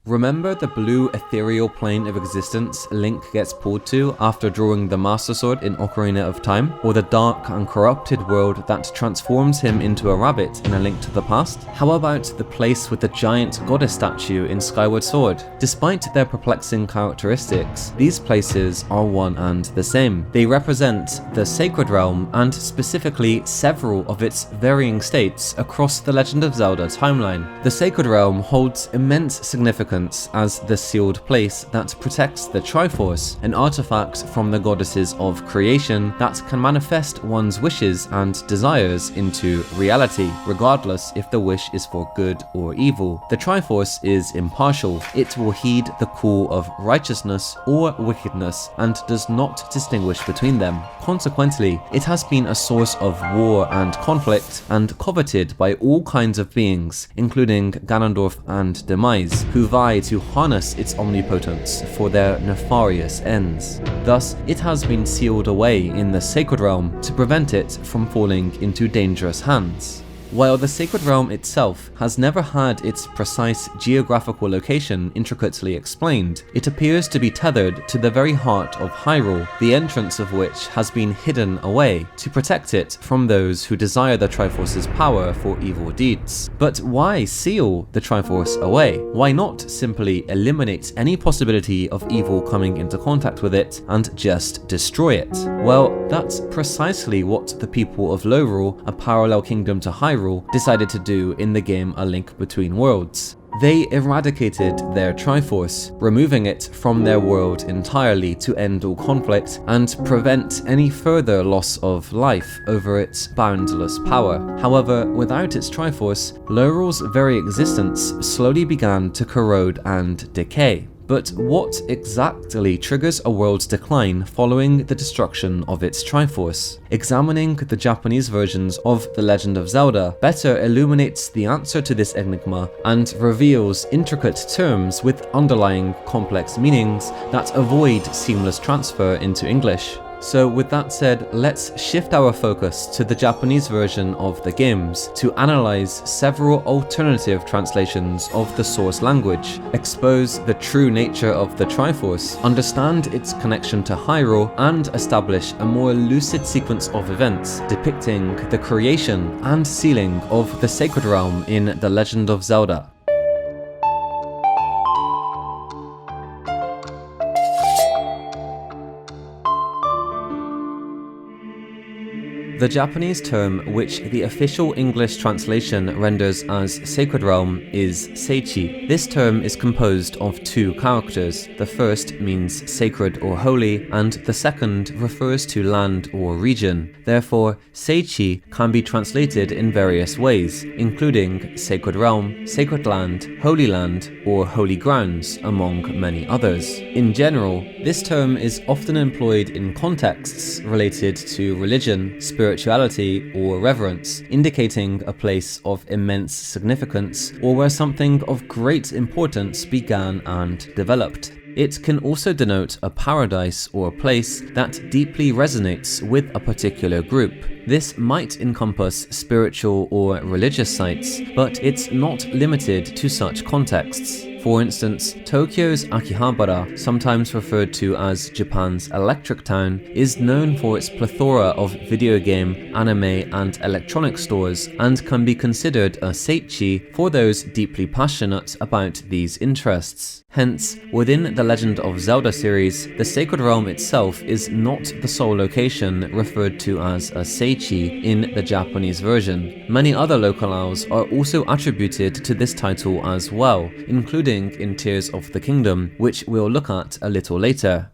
Remember the blue ethereal plane of existence Link gets pulled to after drawing the Master Sword in Ocarina of Time? Or the dark and corrupted world that transforms him into a rabbit in A Link to the Past? How about the place with the giant goddess statue in Skyward Sword? Despite their perplexing characteristics, these places are one and the same. They represent the Sacred Realm and specifically several of its varying states across the Legend of Zelda timeline. The Sacred Realm holds immense significance as the sealed place that protects the Triforce, an artifact from the goddesses of creation that can manifest one's wishes and desires into reality, regardless if the wish is for good or evil. The Triforce is impartial. It will heed the call of righteousness or wickedness and does not distinguish between them. Consequently, it has been a source of war and conflict and coveted by all kinds of beings, including Ganondorf and Demise, who vie to harness its omnipotence for their nefarious ends. Thus, it has been sealed away in the Sacred Realm to prevent it from falling into dangerous hands. While the Sacred Realm itself has never had its precise geographical location intricately explained, it appears to be tethered to the very heart of Hyrule, the entrance of which has been hidden away to protect it from those who desire the Triforce's power for evil deeds. But why seal the Triforce away? Why not simply eliminate any possibility of evil coming into contact with it and just destroy it? Well, that's precisely what the people of Lorule, a parallel kingdom to Hyrule, decided to do in the game A Link Between Worlds. They eradicated their Triforce, removing it from their world entirely to end all conflict and prevent any further loss of life over its boundless power. However, without its Triforce, Lorule's very existence slowly began to corrode and decay. But what exactly triggers a world's decline following the destruction of its Triforce? Examining the Japanese versions of The Legend of Zelda better illuminates the answer to this enigma and reveals intricate terms with underlying complex meanings that avoid seamless transfer into English. So with that said, let's shift our focus to the Japanese version of the games to analyze several alternative translations of the source language, expose the true nature of the Triforce, understand its connection to Hyrule, and establish a more lucid sequence of events depicting the creation and sealing of the Sacred Realm in The Legend of Zelda. The Japanese term, which the official English translation renders as Sacred Realm, is Seichi. This term is composed of two characters. The first means sacred or holy, and the second refers to land or region. Therefore, Seichi can be translated in various ways, including Sacred Realm, Sacred Land, Holy Land, or Holy Grounds, among many others. In general, this term is often employed in contexts related to religion, spirituality, or reverence, indicating a place of immense significance or where something of great importance began and developed. It can also denote a paradise or a place that deeply resonates with a particular group. This might encompass spiritual or religious sites, but it's not limited to such contexts. For instance, Tokyo's Akihabara, sometimes referred to as Japan's Electric Town, is known for its plethora of video game, anime, and electronic stores, and can be considered a seichi for those deeply passionate about these interests. Hence, within the Legend of Zelda series, the Sacred Realm itself is not the sole location referred to as a seichi in the Japanese version. Many other locales are also attributed to this title as well, including in Tears of the Kingdom, which we'll look at a little later.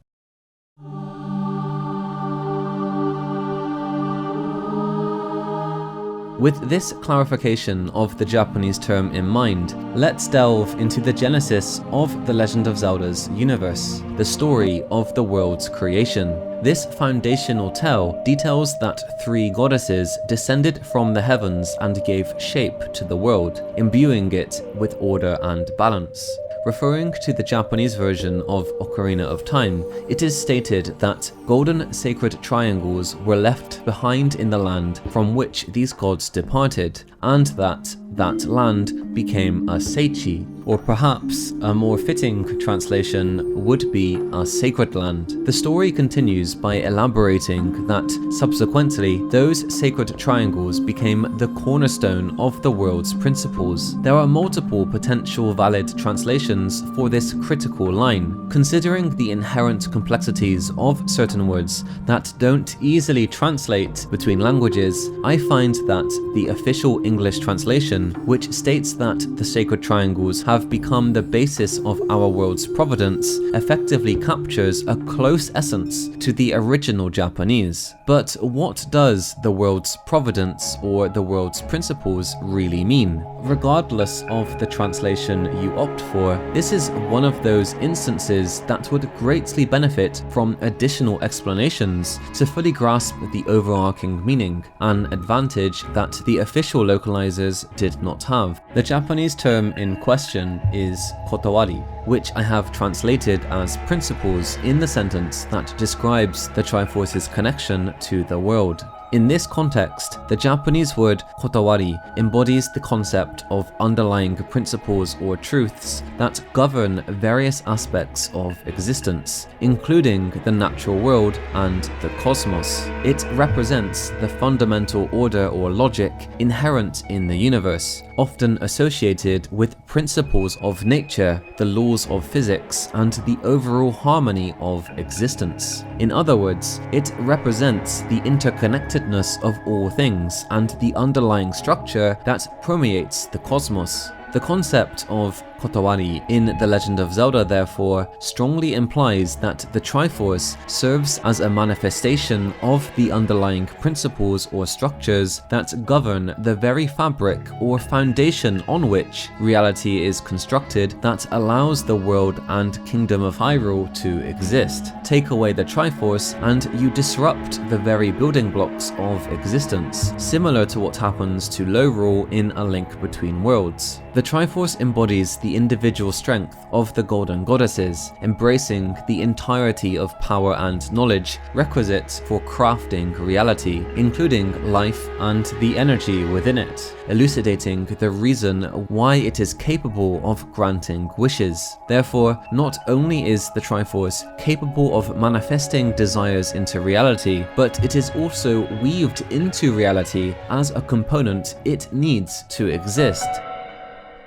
With this clarification of the Japanese term in mind, let's delve into the genesis of The Legend of Zelda's universe, the story of the world's creation. This foundational tale details that three goddesses descended from the heavens and gave shape to the world, imbuing it with order and balance. Referring to the Japanese version of Ocarina of Time, it is stated that golden sacred triangles were left behind in the land from which these gods departed, and that land became a Seichi, or perhaps a more fitting translation would be a sacred land. The story continues by elaborating that subsequently those sacred triangles became the cornerstone of the world's principles. There are multiple potential valid translations for this critical line. Considering the inherent complexities of certain words that don't easily translate between languages, I find that the official English translation, which states that the sacred triangles have become the basis of our world's providence, effectively captures a close essence to the original Japanese. But what does the world's providence or the world's principles really mean? Regardless of the translation you opt for, this is one of those instances that would greatly benefit from additional explanations to fully grasp the overarching meaning, an advantage that the official localizers did not have. The Japanese term in question is kotowari, which I have translated as principles in the sentence that describes the Triforce's connection to the world. In this context, the Japanese word kotowari embodies the concept of underlying principles or truths that govern various aspects of existence, including the natural world and the cosmos. It represents the fundamental order or logic inherent in the universe, often associated with principles of nature, the laws of physics, and the overall harmony of existence. In other words, it represents the interconnectedness of all things and the underlying structure that permeates the cosmos. The concept of kotowari in The Legend of Zelda, therefore, strongly implies that the Triforce serves as a manifestation of the underlying principles or structures that govern the very fabric or foundation on which reality is constructed that allows the world and kingdom of Hyrule to exist. Take away the Triforce and you disrupt the very building blocks of existence, similar to what happens to Lorule in A Link Between Worlds. The Triforce embodies the individual strength of the Golden Goddesses, embracing the entirety of power and knowledge requisite for crafting reality, including life and the energy within it, elucidating the reason why it is capable of granting wishes. Therefore, not only is the Triforce capable of manifesting desires into reality, but it is also weaved into reality as a component it needs to exist.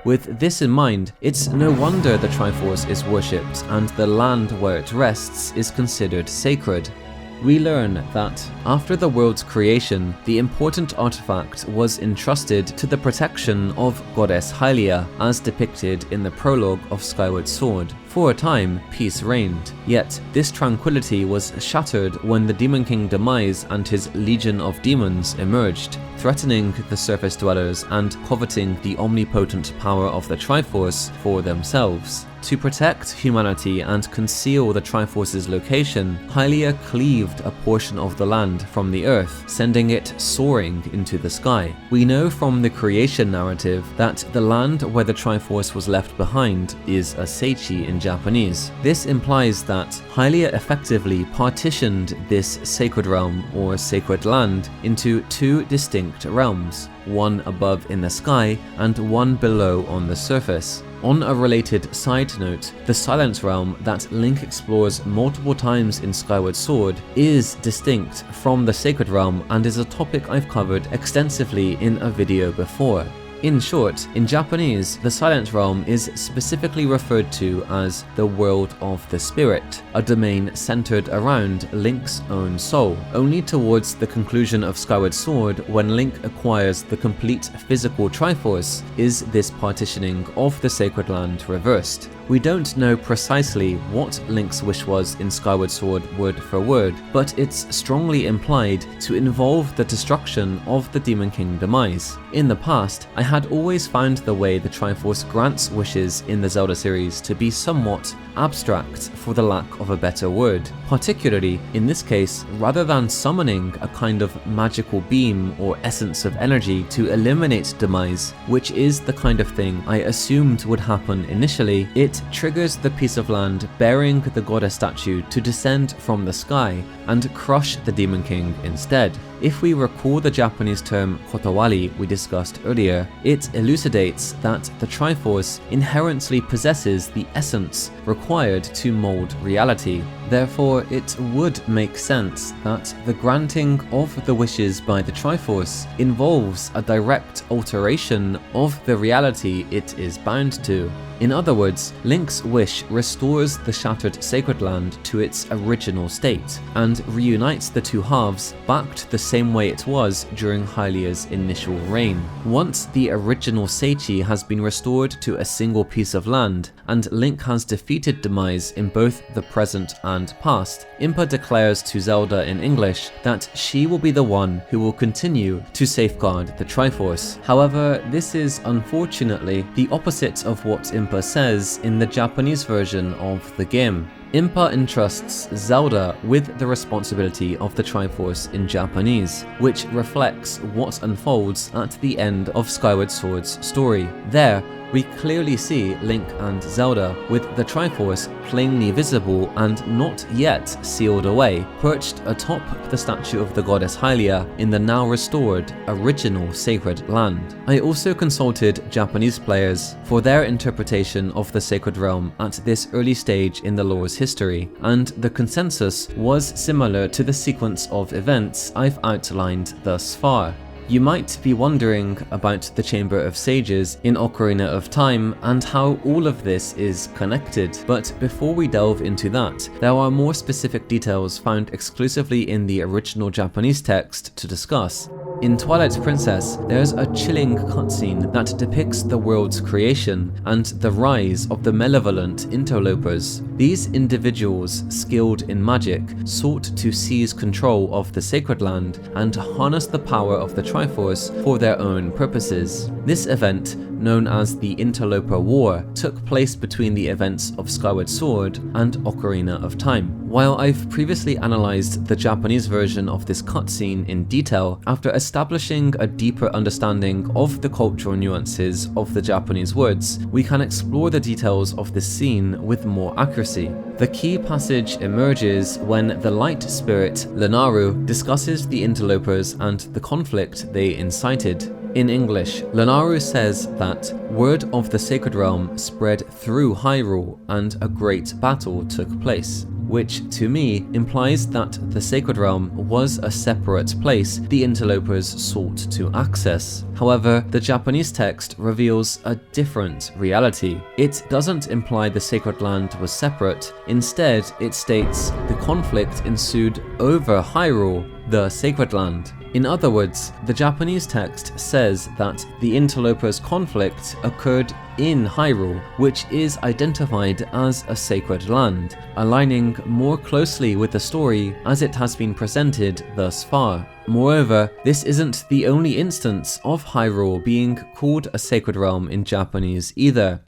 With this in mind, it's no wonder the Triforce is worshipped and the land where it rests is considered sacred. We learn that after the world's creation, the important artifact was entrusted to the protection of Goddess Hylia, as depicted in the prologue of Skyward Sword. For a time, peace reigned, yet this tranquility was shattered when the Demon King Demise and his legion of demons emerged, threatening the surface dwellers and coveting the omnipotent power of the Triforce for themselves. To protect humanity and conceal the Triforce's location, Hylia cleaved a portion of the land from the earth, sending it soaring into the sky. We know from the creation narrative that the land where the Triforce was left behind is a Seichi in Japanese. This implies that Hylia effectively partitioned this sacred realm or sacred land into two distinct realms, one above in the sky and one below on the surface. On a related side note, the Silent Realm that Link explores multiple times in Skyward Sword is distinct from the Sacred Realm and is a topic I've covered extensively in a video before. In short, in Japanese, the Silent Realm is specifically referred to as the world of the spirit, a domain centered around Link's own soul. Only towards the conclusion of Skyward Sword, when Link acquires the complete physical Triforce, is this partitioning of the Sacred Land reversed. We don't know precisely what Link's wish was in Skyward Sword word for word, but it's strongly implied to involve the destruction of the Demon King Demise. In the past, I had always found the way the Triforce grants wishes in the Zelda series to be somewhat abstract, for the lack of a better word. Particularly, in this case, rather than summoning a kind of magical beam or essence of energy to eliminate Demise, which is the kind of thing I assumed would happen initially, it triggers the piece of land bearing the goddess statue to descend from the sky and crush the Demon King instead. If we recall the Japanese term kotowari we discussed earlier, it elucidates that the Triforce inherently possesses the essence required to mold reality. Therefore, it would make sense that the granting of the wishes by the Triforce involves a direct alteration of the reality it is bound to. In other words, Link's wish restores the shattered Sacred Land to its original state, and reunites the two halves back to the same way it was during Hylia's initial reign. Once the original Seichi has been restored to a single piece of land, and Link has defeated Demise in both the present and past, Impa declares to Zelda in English that she will be the one who will continue to safeguard the Triforce. However, this is unfortunately the opposite of what Impa says in the Japanese version of the game. Impa entrusts Zelda with the responsibility of the Triforce in Japanese, which reflects what unfolds at the end of Skyward Sword's story. There, we clearly see Link and Zelda with the Triforce plainly visible and not yet sealed away, perched atop the statue of the goddess Hylia in the now restored original Sacred Land. I also consulted Japanese players for their interpretation of the Sacred Realm at this early stage in the lore's history, and the consensus was similar to the sequence of events I've outlined thus far. You might be wondering about the Chamber of Sages in Ocarina of Time and how all of this is connected, but before we delve into that, there are more specific details found exclusively in the original Japanese text to discuss. In Twilight Princess, there's a chilling cutscene that depicts the world's creation and the rise of the malevolent interlopers. These individuals, skilled in magic, sought to seize control of the Sacred Land and harness the power of the Triforce for their own purposes. This event, known as the Interloper War, took place between the events of Skyward Sword and Ocarina of Time. While I've previously analysed the Japanese version of this cutscene in detail, after establishing a deeper understanding of the cultural nuances of the Japanese words, we can explore the details of this scene with more accuracy. The key passage emerges when the light spirit, Lenaru, discusses the interlopers and the conflict they incited. In English, Lenaru says that word of the Sacred Realm spread through Hyrule and a great battle took place, which to me implies that the Sacred Realm was a separate place the interlopers sought to access. However, the Japanese text reveals a different reality. It doesn't imply the Sacred Land was separate, instead it states the conflict ensued over Hyrule, the Sacred Land. In other words, the Japanese text says that the interlopers' conflict occurred in Hyrule, which is identified as a sacred land, aligning more closely with the story as it has been presented thus far. Moreover, this isn't the only instance of Hyrule being called a sacred realm in Japanese either.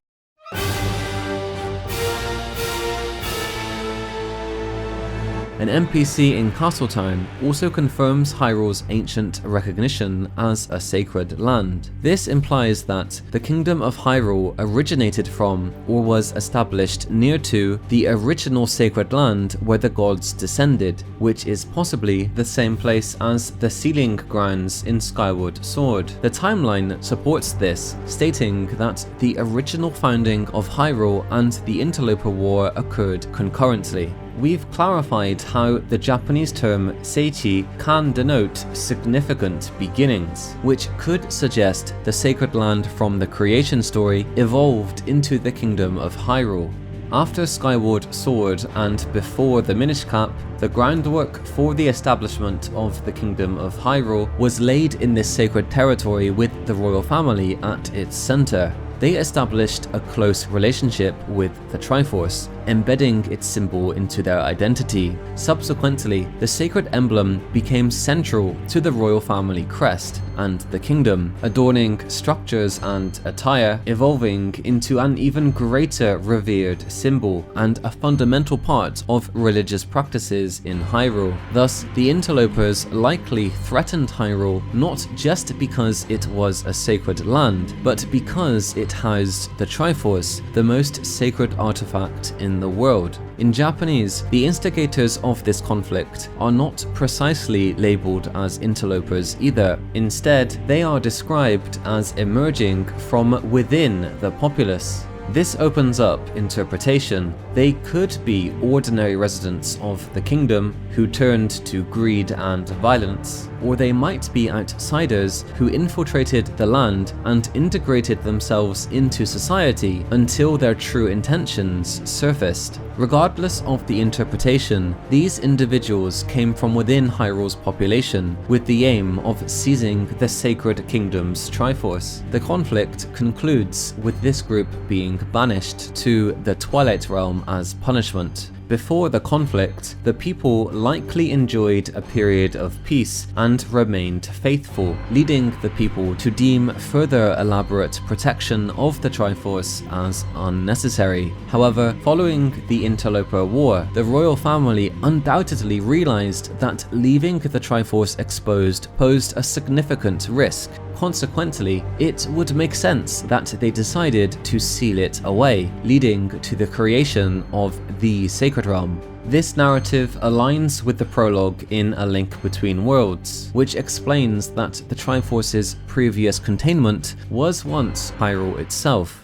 An NPC in Castletown also confirms Hyrule's ancient recognition as a sacred land. This implies that the Kingdom of Hyrule originated from, or was established near to, the original sacred land where the gods descended, which is possibly the same place as the sealing grounds in Skyward Sword. The timeline supports this, stating that the original founding of Hyrule and the Interloper War occurred concurrently. We've clarified how the Japanese term Seichi can denote significant beginnings, which could suggest the sacred land from the creation story evolved into the Kingdom of Hyrule. After Skyward Sword and before the Minish Cap, the groundwork for the establishment of the Kingdom of Hyrule was laid in this sacred territory with the royal family at its center. They established a close relationship with the Triforce, embedding its symbol into their identity. Subsequently, the sacred emblem became central to the royal family crest and the kingdom, adorning structures and attire, evolving into an even greater revered symbol and a fundamental part of religious practices in Hyrule. Thus, the interlopers likely threatened Hyrule not just because it was a sacred land, but because it housed the Triforce, the most sacred artifact in the world. In Japanese, the instigators of this conflict are not precisely labeled as interlopers either. Instead, they are described as emerging from within the populace. This opens up interpretation. They could be ordinary residents of the kingdom who turned to greed and violence, or they might be outsiders who infiltrated the land and integrated themselves into society until their true intentions surfaced. Regardless of the interpretation, these individuals came from within Hyrule's population with the aim of seizing the sacred kingdom's Triforce. The conflict concludes with this group being banished to the Twilight Realm as punishment. Before the conflict, the people likely enjoyed a period of peace and remained faithful, leading the people to deem further elaborate protection of the Triforce as unnecessary. However, following the Interloper War, the royal family undoubtedly realized that leaving the Triforce exposed posed a significant risk. Consequently, it would make sense that they decided to seal it away, leading to the creation of the Sacred Realm. This narrative aligns with the prologue in A Link Between Worlds, which explains that the Triforce's previous containment was once Hyrule itself.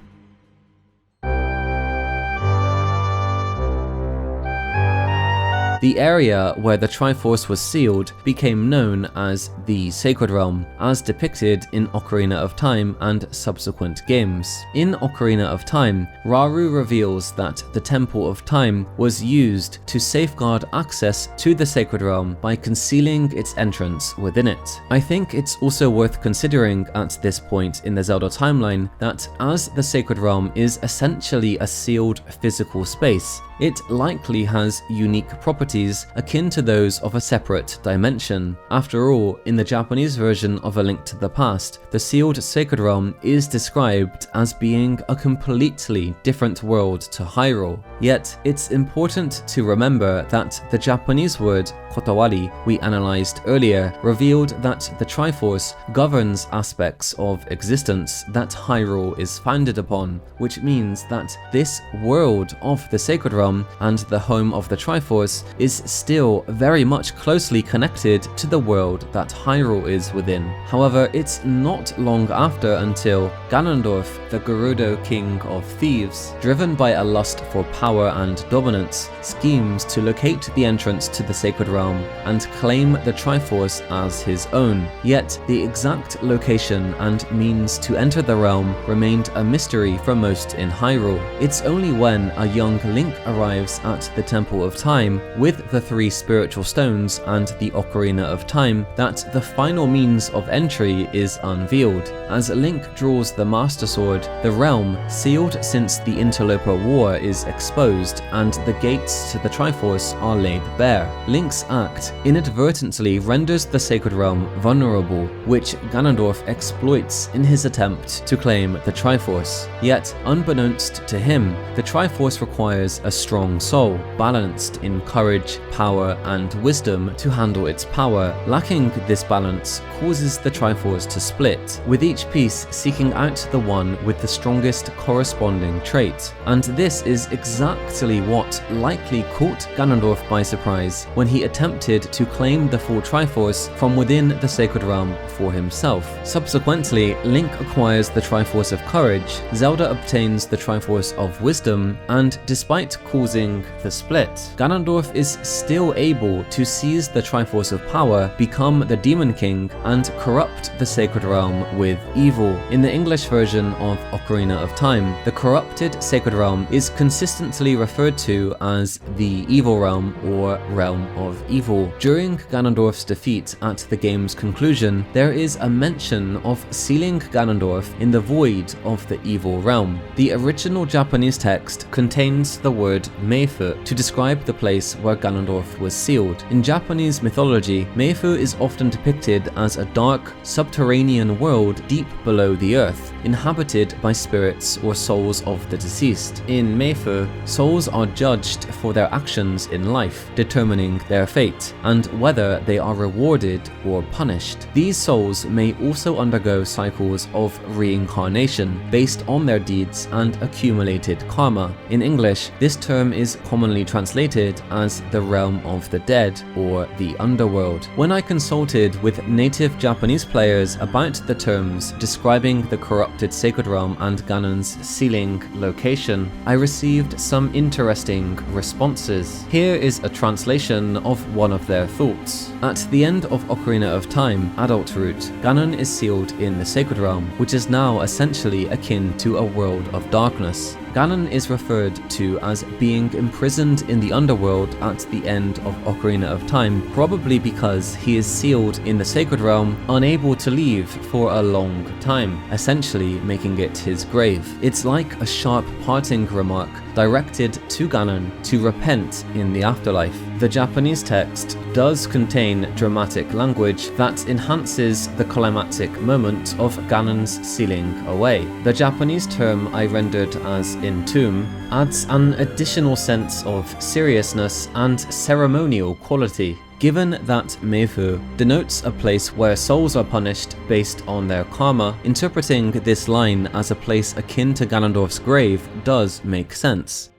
The area where the Triforce was sealed became known as the Sacred Realm, as depicted in Ocarina of Time and subsequent games. In Ocarina of Time, Rauru reveals that the Temple of Time was used to safeguard access to the Sacred Realm by concealing its entrance within it. I think it's also worth considering at this point in the Zelda timeline that as the Sacred Realm is essentially a sealed physical space, it likely has unique properties akin to those of a separate dimension. After all, in the Japanese version of A Link to the Past, the sealed Sacred Realm is described as being a completely different world to Hyrule. Yet, it's important to remember that the Japanese word kotawari we analyzed earlier revealed that the Triforce governs aspects of existence that Hyrule is founded upon, which means that this world of the Sacred Realm and the home of the Triforce is still very much closely connected to the world that Hyrule is within. However, it's not long after until Ganondorf, the Gerudo King of Thieves, driven by a lust for power and dominance, schemes to locate the entrance to the Sacred Realm and claim the Triforce as his own. Yet, the exact location and means to enter the realm remained a mystery for most in Hyrule. It's only when a young Link arrives at the Temple of Time with the 3 spiritual stones and the Ocarina of Time that the final means of entry is unveiled. As Link draws the Master Sword, the realm, sealed since the Interloper War, is exposed and the gates to the Triforce are laid bare. Link's act inadvertently renders the Sacred Realm vulnerable, which Ganondorf exploits in his attempt to claim the Triforce. Yet, unbeknownst to him, the Triforce requires a strong soul, balanced in courage, power, and wisdom to handle its power. Lacking this balance causes the Triforce to split, with each piece seeking out the one with the strongest corresponding trait. And this is exactly what likely caught Ganondorf by surprise when he attempted to claim the full Triforce from within the Sacred Realm for himself. Subsequently, Link acquires the Triforce of Courage, Zelda obtains the Triforce of Wisdom, and despite causing the split, Ganondorf is still able to seize the Triforce of Power, become the Demon King, and corrupt the Sacred Realm with evil. In the English version of Ocarina of Time, the corrupted Sacred Realm is consistently referred to as the Evil Realm or Realm of Evil. During Ganondorf's defeat at the game's conclusion, there is a mention of sealing Ganondorf in the void of the Evil Realm. The original Japanese text contains the word Meifu to describe the place where Ganondorf was sealed. In Japanese mythology, Meifu is often depicted as a dark, subterranean world deep below the earth. inhabited by spirits or souls of the deceased. In Meifu, souls are judged for their actions in life, determining their fate, and whether they are rewarded or punished. These souls may also undergo cycles of reincarnation based on their deeds and accumulated karma. In English, this term is commonly translated as the realm of the dead or the underworld. When I consulted with native Japanese players about the terms describing the corrupted sacred realm and Ganon's sealing location, I received some interesting responses. Here is a translation of one of their thoughts. At the end of Ocarina of Time, Adult Route, Ganon is sealed in the sacred realm, which is now essentially akin to a world of darkness. Ganon is referred to as being imprisoned in the underworld at the end of Ocarina of Time, probably because he is sealed in the sacred realm, unable to leave for a long time, essentially making it his grave. It's like a sharp parting remark directed to Ganon to repent in the afterlife. The Japanese text does contain dramatic language that enhances the climactic moment of Ganon's sealing away. The Japanese term I rendered as entomb adds an additional sense of seriousness and ceremonial quality. Given that Meifu denotes a place where souls are punished based on their karma, interpreting this line as a place akin to Ganondorf's grave does make sense.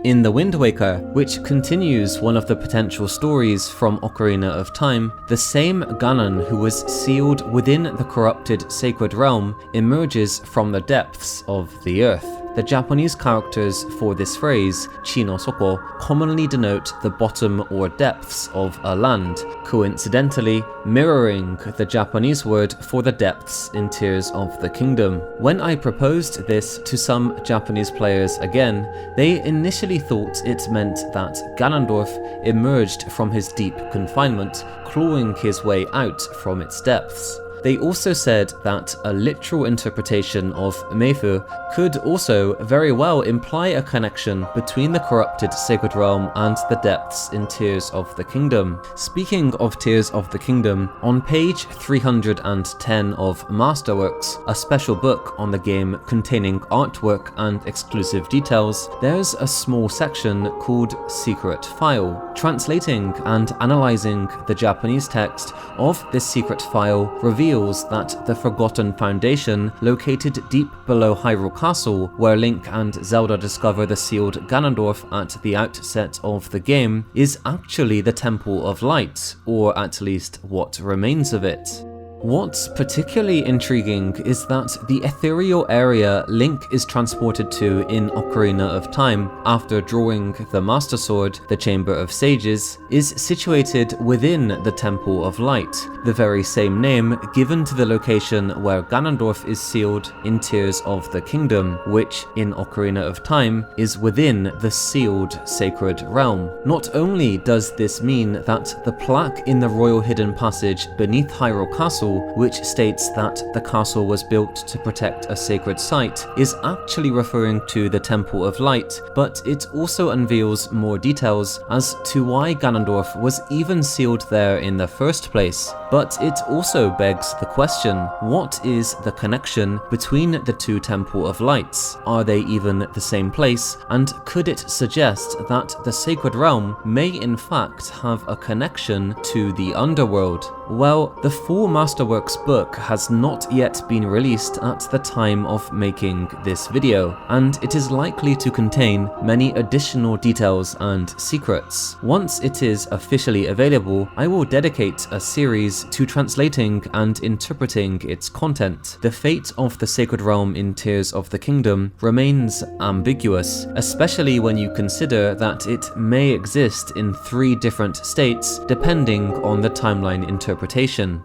In The Wind Waker, which continues one of the potential stories from Ocarina of Time, the same Ganon who was sealed within the corrupted sacred realm emerges from the depths of the earth. The Japanese characters for this phrase, chi no soko, commonly denote the bottom or depths of a land, coincidentally mirroring the Japanese word for the depths in Tears of the Kingdom. When I proposed this to some Japanese players again, they initially thought it meant that Ganondorf emerged from his deep confinement, clawing his way out from its depths. They also said that a literal interpretation of Meifu could also very well imply a connection between the corrupted sacred realm and the depths in Tears of the Kingdom. Speaking of Tears of the Kingdom, on page 310 of Masterworks, a special book on the game containing artwork and exclusive details, there's a small section called Secret File. Translating and analyzing the Japanese text of this secret file reveals that the Forgotten Foundation, located deep below Hyrule Castle, where Link and Zelda discover the sealed Ganondorf at the outset of the game, is actually the Temple of Light, or at least what remains of it. What's particularly intriguing is that the ethereal area Link is transported to in Ocarina of Time after drawing the Master Sword, the Chamber of Sages, is situated within the Temple of Light, the very same name given to the location where Ganondorf is sealed in Tears of the Kingdom, which in Ocarina of Time is within the sealed sacred realm. Not only does this mean that the plaque in the Royal Hidden Passage beneath Hyrule Castle, which states that the castle was built to protect a sacred site, is actually referring to the Temple of Light, but it also unveils more details as to why Ganondorf was even sealed there in the first place. But it also begs the question, what is the connection between the two Temple of Lights? Are they even the same place? And could it suggest that the sacred realm may in fact have a connection to the underworld? Well, the full Masterworks book has not yet been released at the time of making this video, and it is likely to contain many additional details and secrets. Once it is officially available, I will dedicate a series to translating and interpreting its content. The fate of the sacred realm in Tears of the Kingdom remains ambiguous, especially when you consider that it may exist in 3 different states depending on the timeline interpretation.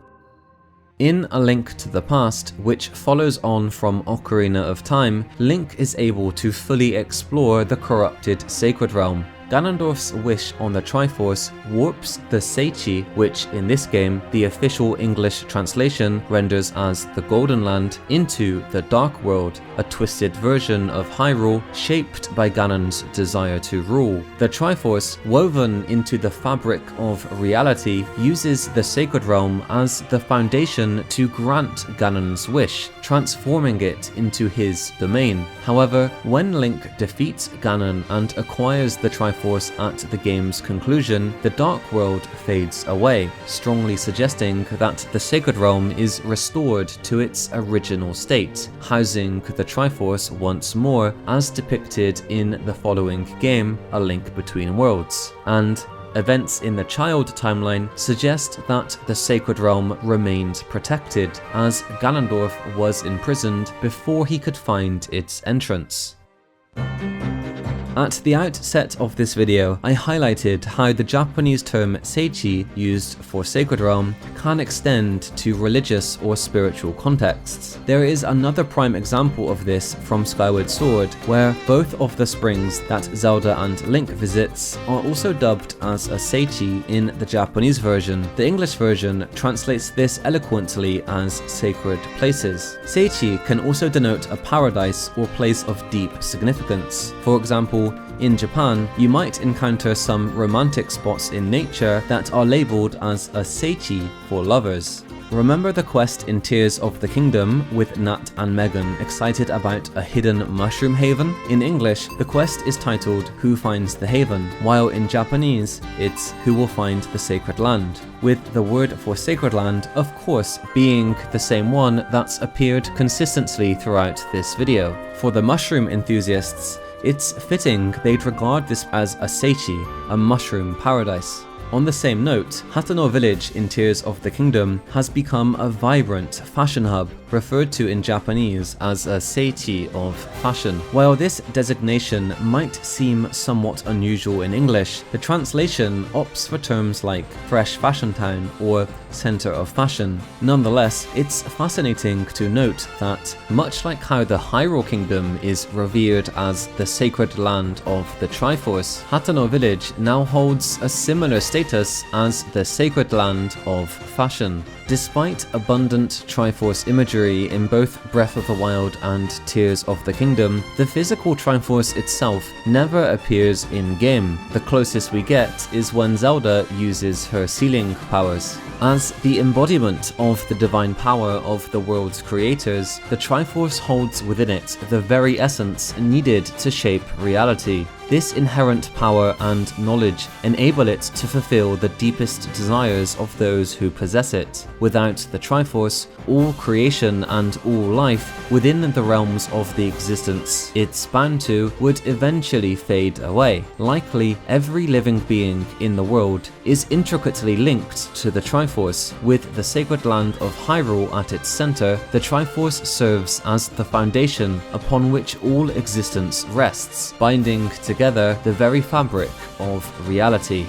In A Link to the Past, which follows on from Ocarina of Time, Link is able to fully explore the corrupted sacred realm. Ganondorf's wish on the Triforce warps the Seichi, which in this game the official English translation renders as the Golden Land, into the Dark World, a twisted version of Hyrule shaped by Ganon's desire to rule. The Triforce, woven into the fabric of reality, uses the Sacred Realm as the foundation to grant Ganon's wish, transforming it into his domain. However, when Link defeats Ganon and acquires the Triforce at the game's conclusion, the Dark World fades away, strongly suggesting that the Sacred Realm is restored to its original state, housing the Triforce once more as depicted in the following game, A Link Between Worlds. And events in the Child timeline suggest that the Sacred Realm remained protected, as Ganondorf was imprisoned before he could find its entrance. At the outset of this video, I highlighted how the Japanese term Seichi, used for Sacred Realm, can extend to religious or spiritual contexts. There is another prime example of this from Skyward Sword, where both of the springs that Zelda and Link visits are also dubbed as a Seichi in the Japanese version. The English version translates this eloquently as sacred places. Seichi can also denote a paradise or place of deep significance. For example, in Japan, you might encounter some romantic spots in nature that are labeled as a Seichi for lovers. Remember the quest in Tears of the Kingdom with Nat and Megan excited about a hidden mushroom haven? In English, the quest is titled Who Finds the Haven, while in Japanese, it's Who Will Find the Sacred Land, with the word for Sacred Land, of course, being the same one that's appeared consistently throughout this video. For the mushroom enthusiasts, it's fitting they'd regard this as a Seichi, a mushroom paradise. On the same note, Hateno Village in Tears of the Kingdom has become a vibrant fashion hub, referred to in Japanese as a Seichi of fashion. While this designation might seem somewhat unusual in English, the translation opts for terms like Fresh Fashion Town or Center of Fashion. Nonetheless, it's fascinating to note that, much like how the Hyrule Kingdom is revered as the sacred land of the Triforce, Hateno Village now holds a similar status as the sacred land of fashion. Despite abundant Triforce imagery in both Breath of the Wild and Tears of the Kingdom, the physical Triforce itself never appears in-game. The closest we get is when Zelda uses her sealing powers. As the embodiment of the divine power of the world's creators, the Triforce holds within it the very essence needed to shape reality. This inherent power and knowledge enable it to fulfill the deepest desires of those who possess it. Without the Triforce, all creation and all life within the realms of the existence it's bound to would eventually fade away. Likely, every living being in the world is intricately linked to the Triforce. With the sacred land of Hyrule at its center, the Triforce serves as the foundation upon which all existence rests, binding together the very fabric of reality.